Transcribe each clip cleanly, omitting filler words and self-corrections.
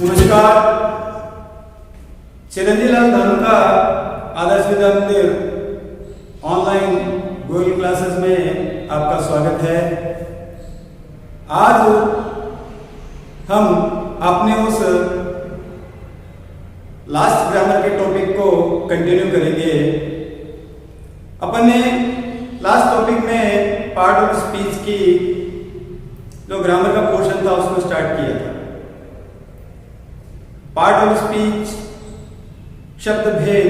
नमस्कार, चिरंजीव लाल धानुका आदर्श विद्या मंदिर online Google classes में आपका स्वागत है। आज हम अपने उस लास्ट ग्रामर के टॉपिक को कंटिन्यू करेंगे। अपन ने लास्ट टॉपिक में पार्ट ऑफ स्पीच की जो ग्रामर का पोर्शन था उसको स्टार्ट किया था। पार्ट ऑफ स्पीच, शब्द भेद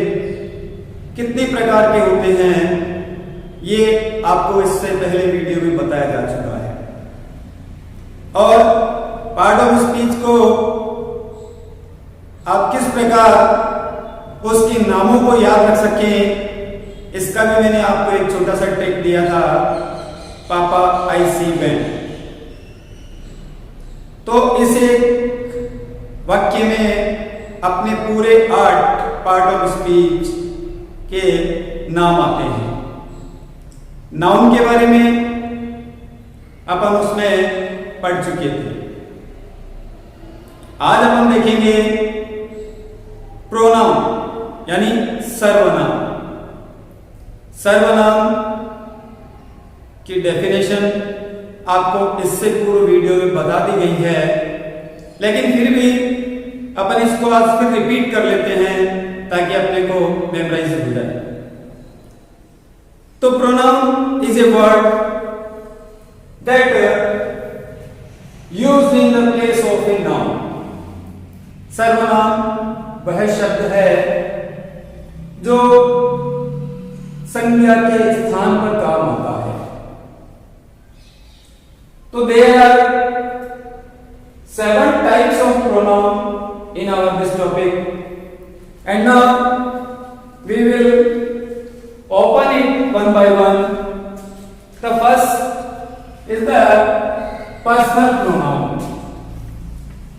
कितने प्रकार के होते हैं ये आपको इससे पहले वीडियो में बताया जा चुका है। और पार्ट ऑफ स्पीच को आप किस प्रकार उसके नामों को याद रख सकें इसका भी मैंने आपको एक छोटा सा ट्रिक दिया था, पापा आई सी वैन। तो इस एक वाक्य में अपने पूरे 8 पार्ट ऑफ स्पीच के नाम आते हैं। नाउन के बारे में अपन उसमें पढ़ चुके थे। आज अपन देखेंगे प्रोनाउन यानी सर्वनाम। सर्वनाम की डेफिनेशन आपको इससे पूर्व वीडियो में बता दी गई है, लेकिन फिर भी अपन इसको आज फिर रिपीट कर लेते हैं ताकि अपने को मेमोराइज हो जाए। तो pronoun is a word that used in the place of a noun. सर्वनाम वह शब्द है जो संज्ञा के स्थान पर काम होता है। तो there are 7 types of pronoun in our this topic, and now we will open it one by one. The first is the personal pronoun.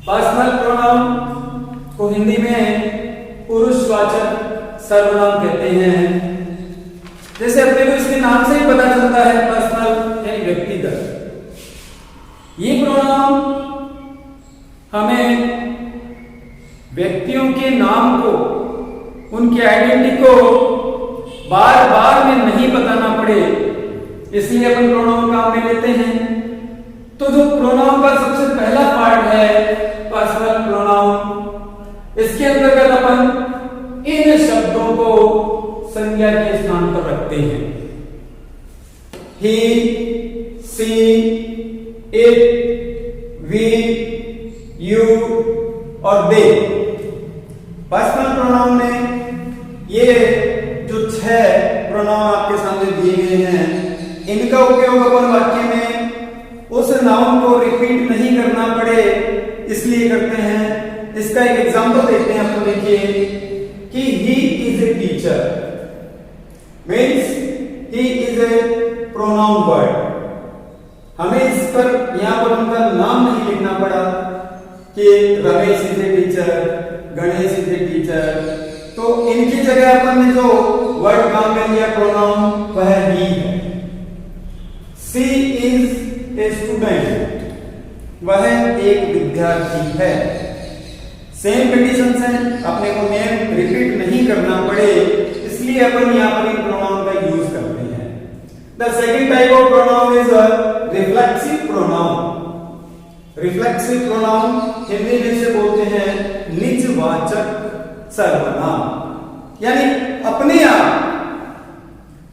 Personal pronoun को हिंदी में पुरुषवाचक सर्वनाम कहते हैं। जैसे अपने को इसके नाम से ही पता चलता है, पर्सनल यानी व्यक्तिगत। ये प्रोनाउन हमें व्यक्तियों के नाम को, उनकी आइडेंटिटी को बार बार में नहीं बताना पड़े, इसलिए अपन प्रोनाउन काम में लेते हैं। तो जो प्रोनाउन का सबसे पहला पार्ट है पर्सनल प्रोनाउन, इसके अंतर्गत अपन इन शब्दों को संज्ञा के स्थान पर रखते हैं। ही, सी, इट, वी, यू और दे। पर्सनल प्रोनाउन में ये जो 6 प्रोनाउन आपके सामने दिए गए हैं, इनका उपयोग अपन वाक्य में उस नाउन को रिपीट नहीं करना पड़े इसलिए करते हैं। इसका एक एग्जांपल देखते हैं। आपको देखिए कि he is a teacher means he is a pronoun word. हमें इस पर यहां पर उनका नाम नहीं लिखना पड़ा कि Ramesh is a teacher, Ganesh is a teacher. तो इनकी जगह अपन ने जो वर्ड काम में लिया प्रोनाउन वह ही है। सी इज ए स्टूडेंट, वह एक विद्यार्थी है। सेम कंडीशंस हैं, अपने को नेम रिपीट नहीं करना पड़े इसलिए अपन यहां पर इन प्रोनाउन का यूज करते हैं। The second type of pronoun is reflexive pronoun. Reflexive pronoun Hindi में से बोलते हैं निजवाचक सर्वनाम, यानी अपने आप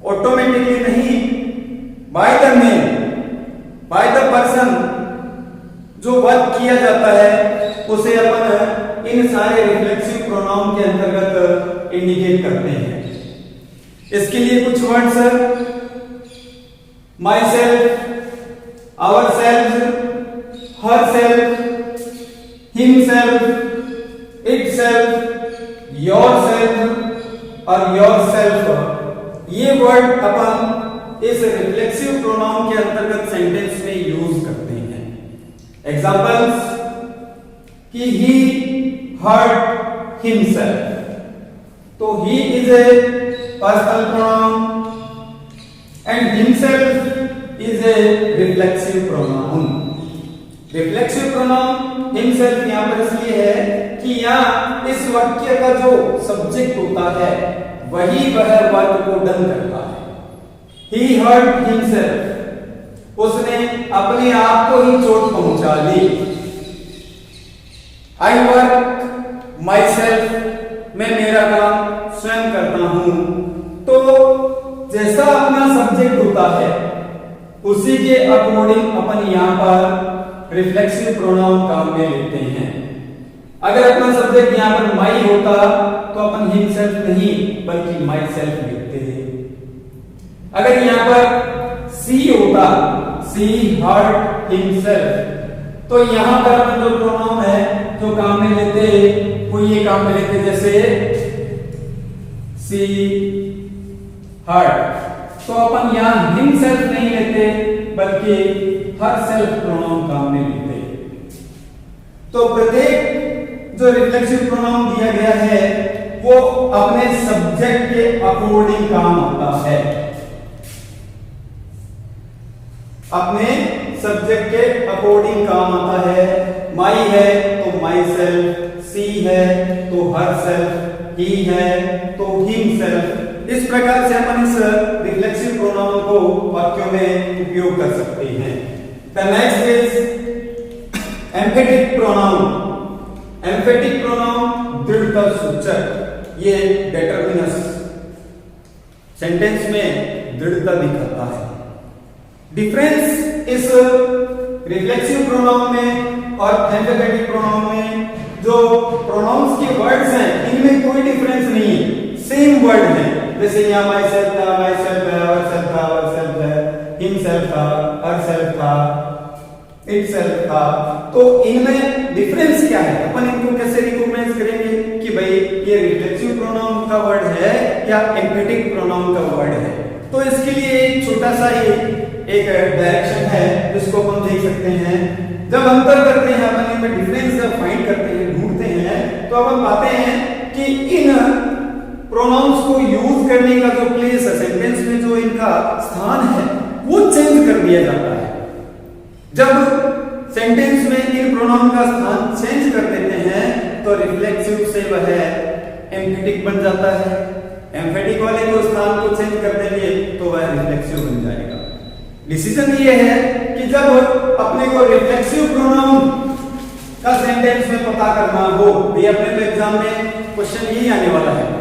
ऑटोमेटिकली नहीं, by the name, by the person जो वर्क किया जाता है उसे अपन इन सारे रिफ्लेक्सिव प्रोनाउन के अंतर्गत इंडिकेट करते हैं। इसके लिए कुछ वर्ड्स है, myself, ourself, herself, himself, itself, yourself और yourself। ये वर्ड अपन इस रिफ्लेक्सिव प्रोनाउन के अंतर्गत सेंटेंस में यूज करते हैं। एग्जांपल्स कि he hurt himself, तो he is a personal pronoun and himself is a reflexive pronoun। Reflexive pronoun himself यहां पर इसलिए है कि यहां इस वाक्य का जो सब्जेक्ट होता है वही वह वर्ब को डन करता है। ही हर्ट हिमसेल्फ, उसने अपने आप को ही चोट पहुंचा ली। आई वर्क माई सेल्फ, मैं मेरा काम स्वयं करता हूं। तो जैसा अपना सब्जेक्ट होता है उसी के अकॉर्डिंग अपन यहां पर रिफ्लेक्सिव प्रोनाउन काम में लेते हैं। अगर अपना सब्जेक्ट यहां पर माई होता तो अपन हिमसेल्फ नहीं बल्कि माई सेल्फ लिखते हैं। अगर यहां पर सी होता, सी हर्ट हिमसेल्फ, तो यहां पर अपन जो प्रोनाउन है जो काम में लेते वो ये काम में लेते, जैसे सी हर्ट, तो अपन यहां हिमसेल्फ नहीं लेते बल्कि हर सेल्फ प्रोनाउन काम में लेते। तो प्रत्येक जो रिफ्लेक्सिव प्रोनाउन दिया गया है वो अपने सब्जेक्ट के अकॉर्डिंग काम आता है। अपने सब्जेक्ट के अकॉर्डिंग काम आता है। माई है तो माई सेल्फ, सी है तो हर सेल्फ, ही है तो हिम सेल्फ। इस प्रकार से अपन इस रिफ्लेक्सिव प्रोनाउन को वाक्यों में उपयोग कर सकते हैं। The next is emphatic pronoun. Emphatic pronoun दृढ़ता सूचक, ये determinus सेंटेंस में दृढ़ता दिखाता है। डिफरेंस इस रिफ्लेक्सिव प्रोनाउन में और एम्फेटिक प्रोनाउन में, जो प्रोनाउंस के वर्ड्स हैं इनमें कोई डिफरेंस नहीं है, सेम वर्ड है। जैसे यहाँ माई सेल्फ था, माई सेल्फ है, अवर सेल्फ था, अवर सेल्फ है, हिम सेल्फ था, हर सेल्फ था, इट सेल्फ था। तो इनमें डिफरेंस क्या है, अपन इनको कैसे रिकॉग्नाइज करेंगे कि भाई ये रिफ्लेक्सिव प्रोनाउन का वर्ड है या एम्फेटिक प्रोनाउन का वर्ड है। तो इसके लिए एक छोटा सा ही एक डायरेक्शन है जिसको अपन देख सकते हैं। जब अंतर करते हैं अपन इनमें डिफरेंस जब फाइंड करते हैं, ढूंढते हैं, तो अपन पाते हैं कि इन प्रोनाउंस को यूज करने का जो प्लेस है सेंटेंस में, जो इनका स्थान है वो चेंज कर दिया जाता है। जब सेंटेंस में इन प्रोनाउन का स्थान चेंज कर देते हैं तो रिफ्लेक्सिव से वह एम्फेटिक बन जाता है। एम्फेटिक वाले को स्थान को चेंज कर देंगे तो वह रिफ्लेक्सिव बन जाएगा। डिसीजन ये है कि जब अपने को रिफ्लेक्सिव प्रोनाउन का सेंटेंस में पता करना हो, ये अपने तो एग्जाम में क्वेश्चन यही आने वाला है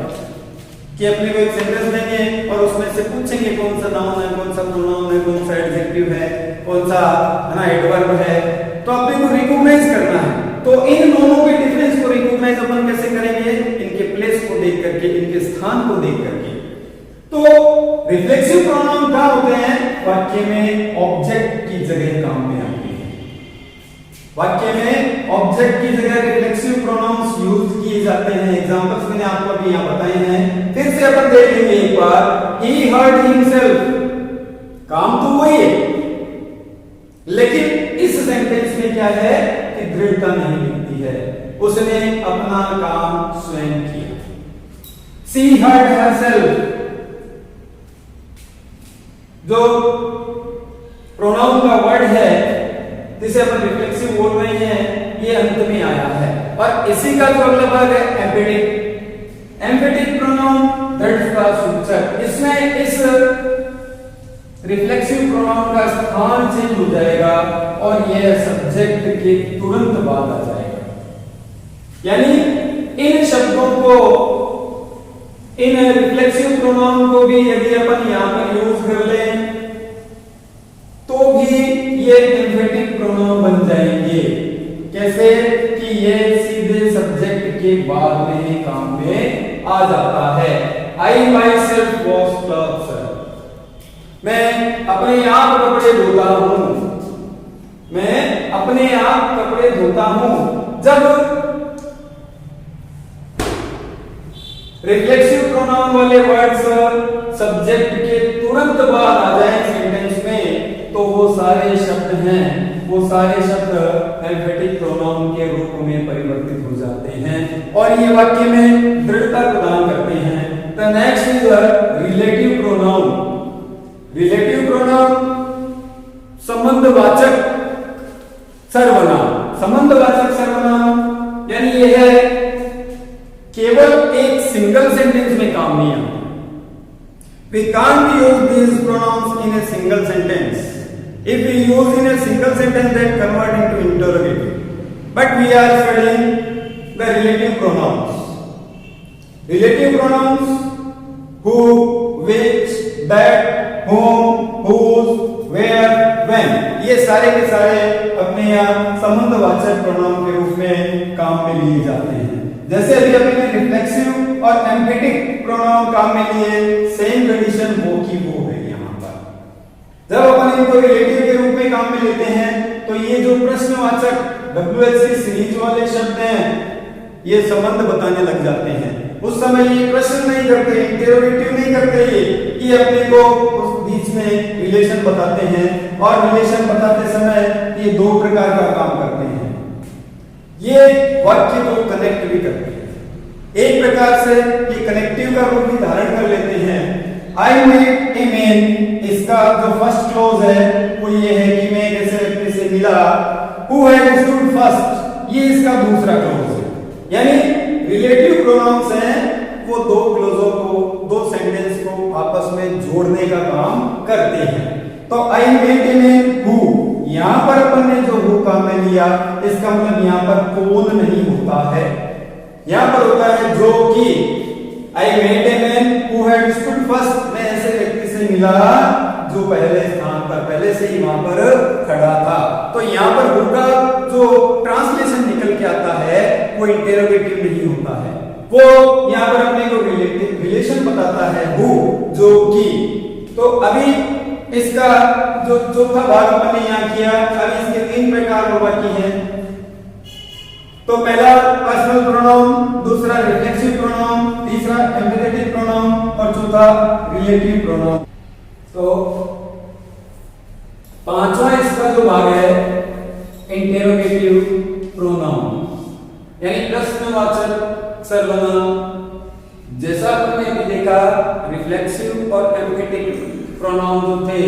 कि अपने को एक सेंटेंस देंगे और उसमें से पूछेंगे कौन सा नाउन है, कौन सा प्रोनाउन है, कौन सा एडजेक्टिव है, कौन सा है ना एडवर्ब है, तो अपने को रिकॉग्नाइज करना है। तो इन दोनों के डिफरेंस को रिकॉग्नाइज अपन कैसे करेंगे, इनके प्लेस को देख करके, इनके स्थान को देख करके। तो रिफ्लेक्सिव प्रोनाउन क्या होते हैं, वाक्य में ऑब्जेक्ट की जगह काम में आते हैं। वाक्य में ऑब्जेक्ट की जगह रिफ्लेक्सिव प्रोनाउंस यूज किए जाते हैं। एग्जांपल्स मैंने आपको अभी यहां बताए हैं, फिर से अपन देख लेंगे एक बार। ही हर्ट हिमसेल्फ, काम तो वही है लेकिन इस सेंटेंस में क्या है कि दृढ़ता नहीं दिखती है, उसने अपना काम स्वयं किया। सी हर्ट हरसेल्फ, जो प्रोनाउन का वर्ड है जिसे अपन रिफ्लेक्सिव बोल रहे हैं, ये अंत में आया है। और इसी का जो अगला भाग है एम्फेटिक। एम्फेटिक प्रोनाउन दृढ़ता सूचक, इसमें इस रिफ्लेक्सिव प्रोनाउन का स्थान चेंज हो जाएगा और यह सब्जेक्ट के तुरंत बाद आ जाएगा। यानी इन शब्दों को, इन रिफ्लेक्सिव प्रोनाउन को भी यदि अपन यहां पर यूज कर लें तो भी ये एम्फेटिक प्रोनाउन बन जाएंगे। कैसे कि ये सीधे सब्जेक्ट के बाद में ही काम में आ जाता है। आई माई सेल्फ वॉश क्लॉथ्स, मैं अपने आप कपड़े धोता हूं, मैं अपने आप कपड़े धोता हूं। जब रिफ्लेक्सिव प्रोनाउन वाले वर्ड्स सब्जेक्ट के तुरंत बाद आ जाए सेंटेंस में तो वो सारे शब्द हैं, वो सारे शब्द एम्फेटिक प्रोनाउन के रूप में परिवर्तित हो जाते हैं और ये वाक्य में दृढ़ता प्रदान करते हैं। The next is relative pronoun. Relative pronoun संबंधवाचक सर्वनाम, संबंधवाचक सर्वनाम, यानी यह है केवल एक सिंगल सेंटेंस में काम नहीं आता. We can't use these pronouns in a single sentence. If we use in a single sentence, that convert into interrogative. But we are studying the relative pronouns. Relative pronouns who, which, that, whom, whose, where, when, ये सारे के सारे अपने यहाँ संबंधवाचक pronoun के रूप में काम में लिए जाते हैं. जैसे अभी अपने रिफ्लेक्सिव और एम्फेटिक प्रोनाउन काम में लिए, सेम कंडीशन वो की वो है यहाँ पर. जब अपन इनको रिलेटिव के रूप में काम में लेते हैं तो ये जो प्रश्नवाचक WH सीरीज वाले शब्द हैं ये संबंध बताने लग जाते हैं. उस समय ये प्रश्न नहीं करते, इंटरोगेटिव नहीं करते, ये अपने को उस बीच में रिलेशन बताते हैं. और रिलेशन बताते समय ये दो प्रकार का काम करते हैं. ये वाक्य को कनेक्ट भी करते हैं. एक प्रकार से ये कनेक्टिव का रूप भी धारण कर लेते हैं. आई मेट ए मैन, इसका जो फर्स्ट क्लोज है वो ये है कि मैं ऐसे व्यक्ति से मिला. हु हैड स्टूड फर्स्ट, ये इसका दूसरा क्लोज है. यानी रिलेटिव प्रोनाउंस हैं वो दो क्लोजों को, दो सेंटेंस को आपस में जोड़ने का काम करते हैं. तो I met a man who, यहां पर अपन ने जो हु काम में लिया इसका मतलब यहां पर कौन नहीं होता है, यहां पर होता है जो कि. I met a man who had stood first, मैं ऐसे व्यक्ति से मिला जो पहले स्थान पर पहले से ही वहां पर खड़ा था. तो यहाँ पर हु का जो ट्रांसलेशन निकल के आता है वो इंटरोगेटिव नहीं होता है, वो यहाँ पर अपने को रिलेशन बताता है हु जो कि. तो अभी इसका जो चौथा भाग अपन ने यहाँ किया. अभी इसके तीन प्रकार वाक्य हैं. तो पहला पर्सनल प्रोनाउन, दूसरा रिफ्लेक्सिव प्रोनाउन, तीसरा एम्फेटिक प्रोनाउन और चौथा रिलेटिव प्रोनाउन. तो पांचवा इसका जो भाग है इंटरोगेटिव प्रोनाउन यानी प्रश्नवाचक सर्वनाम. जैसा आपने अभी देखा रिफ्लेक्सिव और एम्फेटिक प्रोनाउन जो थे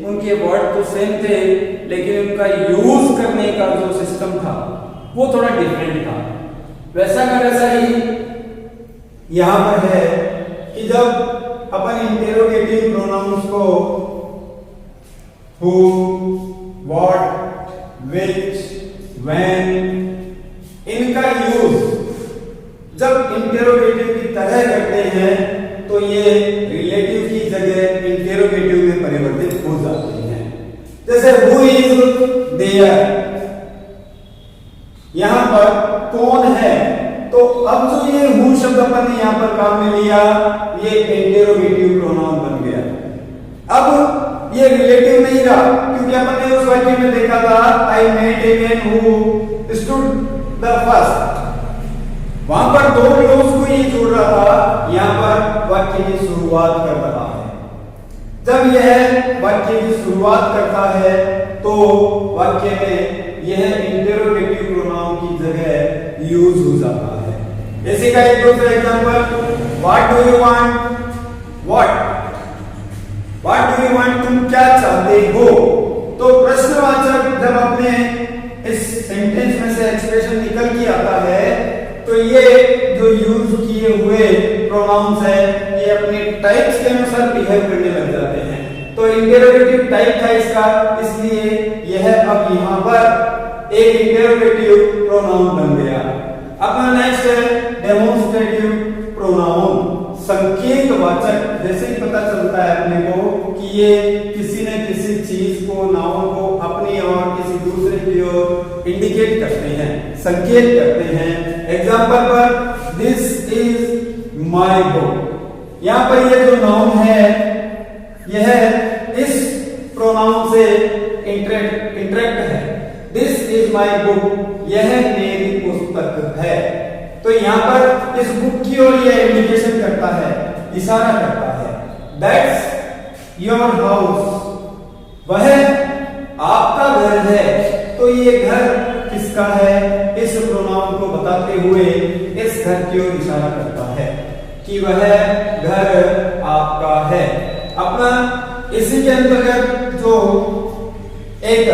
उनके वर्ड तो सेम थे लेकिन उनका यूज करने का जो सिस्टम था वो थोड़ा डिफरेंट था. वैसा का वैसा ही यहां पर है कि जब अपन इंटरोगेटिव प्रोनाउंस को who, what, which, when, इनका यूज जब इंटरोगेटिव की तरह करते हैं तो ये रिलेटिव की जगह इंटरोगेटिव में परिवर्तित हो जाते हैं. जैसे who is there, यहां पर कौन है, तो अब जो ये हु शब्द अपन ने यहां पर काम में लिया ये इंटरोगेटिव प्रोनाउन बन गया. अब ये रिलेटिव नहीं रहा क्योंकि अपन ने उस वाक्य में देखा था I met a man who stood the first, वहां पर दो क्लोज को ही जोड़ रहा था. यहां पर वाक्य की शुरुआत कर रहा है. जब यह वाक्य की शुरुआत करता है तो वाक्य में यह इंटरोगेटिव प्रोनाउन की जगह यूज हो जाता है. इसी का एक दूसरा example, what do you want, what do you want, तुम क्या चाहते हो. तो प्रश्नवाचक जब अपने इस सेंटेंस में से एक्सप्रेशन निकल के आता है तो ये जो यूज किए हुए प्रोनाउंस है ये अपने टाइप्स के अनुसार बिहेव करने लग जाते हैं. तो इंटरोगेटिव टाइप था इसका, इसलिए यह अब यहां पर एक इंटरोगेटिव प्रोनाउन बन गया. अपना नेक्स्ट है डेमोन्स्ट्रेटिव प्रोनाउन, संकेतवाचक. जैसे ही पता चलता है अपने को कि ये किसी न किसी चीज को, नाउन को अपनी और किसी दूसरे की ओर इंडिकेट करते हैं, संकेत करते हैं. एग्जांपल पर दिस इज माय बुक, यहां पर ये जो नाउन है यह इस प्रोनाउन से इंटरेक्ट है. दिस इज माय बुक, यह मेरी पुस्तक है. तो यहां पर इस बुक की ओर यह इंडिकेशन करता है, इशारा करता है. दैट्स योर हाउस, वह आपका घर है. तो ये घर किसका है, इस प्रोनाउन को बताते हुए इस घर की ओर इशारा करता है कि वह घर आपका है. अपना इसी के अंतर्गत जो एक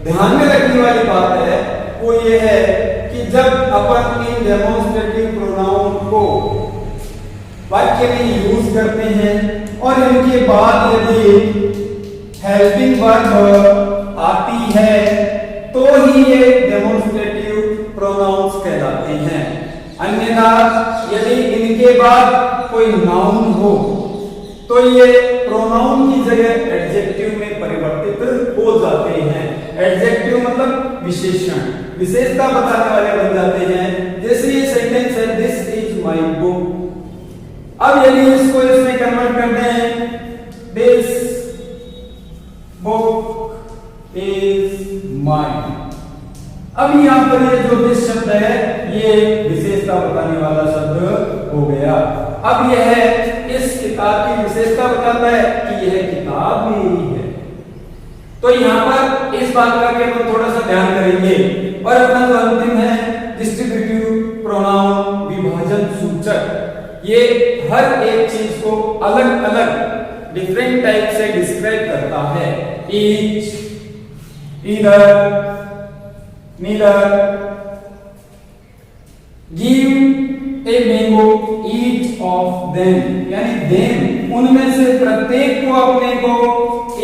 ध्यान में रखने वाली बात है वो ये है कि जब अपन इन डेमोन्स्ट्रेटिव प्रोनाउन को वाक्य में यूज करते हैं और इनके बाद यदि हेल्पिंग वर्ब आती है तो ही ये डेमोन्स्ट्रेटिव प्रोनाउंस कहलाते हैं। अन्यथा यदि इनके बाद कोई नाउन हो तो ये प्रोनाउन की जगह एडजेक्टिव में परिवर्तित हो जाते हैं। एडजेक्टिव मतलब विशेषण, विशेषता बताने वाले बन जाते हैं। जैसे ये सेंटेंस है दिस इज माय बुक। अब यदि इसको इसमें कन्वर्ट करते हैं दिस बुक इज माइन। अब यहां पर ये जो दिस शब्द है ये विशेषता बताने वाला शब्द हो गया। अब यह इस किताब की विशेषता बताता है कि यह किताब मेरी है। तो यहां पर इस बात का भी हम थोड़ा सा ध्यान करेंगे। और अपना जो अंतिम है डिस्ट्रीब्यूटिव प्रोनाउन, विभाजन सूचक, ये हर एक चीज को अलग अलग डिफरेंट टाइप से डिस्क्राइब करता है। Each, either, neither, give a mango each of them, यानी देम उनमें से प्रत्येक को अपने को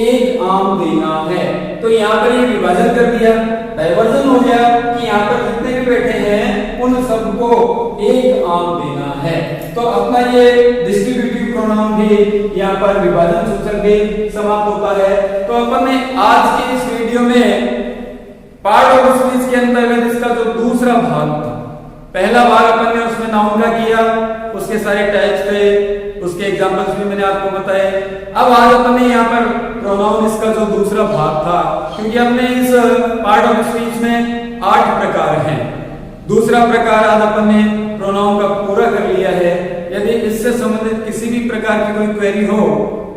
एक आम देना है। तो यहाँ पर ये विभाजन कर दिया, डाइवर्जन हो गया कि यहाँ पर जितने भी बैठे हैं उन सबको एक आम देना है। तो अपना ये डिस्ट्रीब्यूटिव प्रोनाउन भी यहाँ पर विभाजन सूचक भी समाप्त होता है। तो अपन ने आज के इस वीडियो में पार्ट ऑफ स्पीच के अंतर्गत इसका जो दूसरा भाग था, पहला भाग अपन ने उसमें नाउन का किया, उसके सारे टाइप्स थे, उसके एग्जांपल्स भी मैंने आपको बताए। अब आज अपन ने यहाँ पर प्रोनाउन इसका जो दूसरा भाग था, क्योंकि हमने इस पार्ट ऑफ स्पीच में 8 प्रकार हैं, दूसरा प्रकार आज अपन ने प्रोनाउन का पूरा कर लिया है। यदि इससे संबंधित किसी भी प्रकार की कोई क्वेरी हो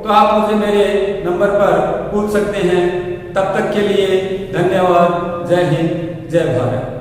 तो आप मुझे मेरे नंबर पर पूछ सकते हैं। तब तक के लिए धन्यवाद। जय हिंद, जय भारत।